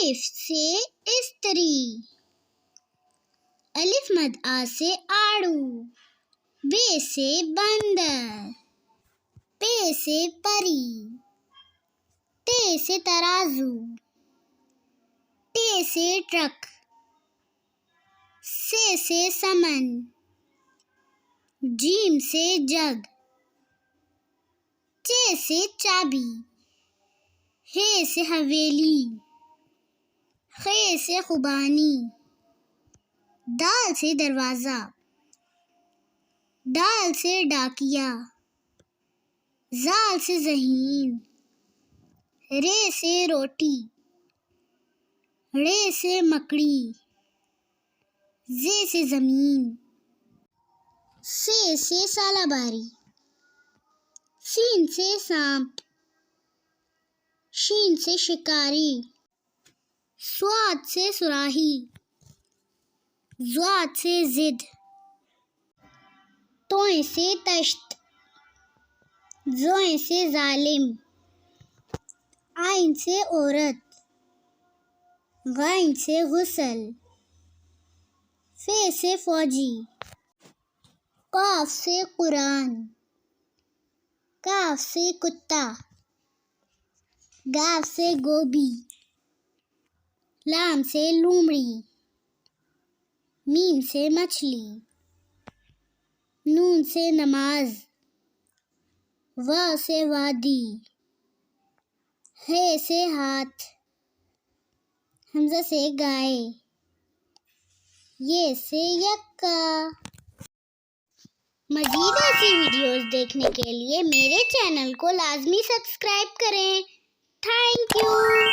الف سے استری، الف مد آ سے آڑو، بے سے بندر، پے سے پری، تے سے ترازو، ٹے سے ٹرک، سے سمن، جیم سے جگ، چے سے چابی، ہے سے حویلی، خے سے خوبانی، دال سے دروازہ، ڈال سے ڈاکیا، زال سے ذہین، رے سے روٹی، ڑے سے مکڑی، زے سے زمین، سے سالہ باری، سین سے سانپ، شین سے شکاری، صاد سے صراحی، ضاد سے ضد، توئیں سے تشت، زوئیں سے ظالم، عین سے عورت، غین سے غسل، فے سے فوجی، قاف سے قرآن، کاف سے کتا، گاف سے گوبھی، لام سے لومڑی، میم سے مچھلی، نون سے نماز، واو سے وادی، ہے سے ہاتھ، حمزہ سے گائے، یہ سے یکا۔ مزید ایسی ویڈیوز دیکھنے کے لیے میرے چینل کو لازمی سبسکرائب کریں۔ Thank you.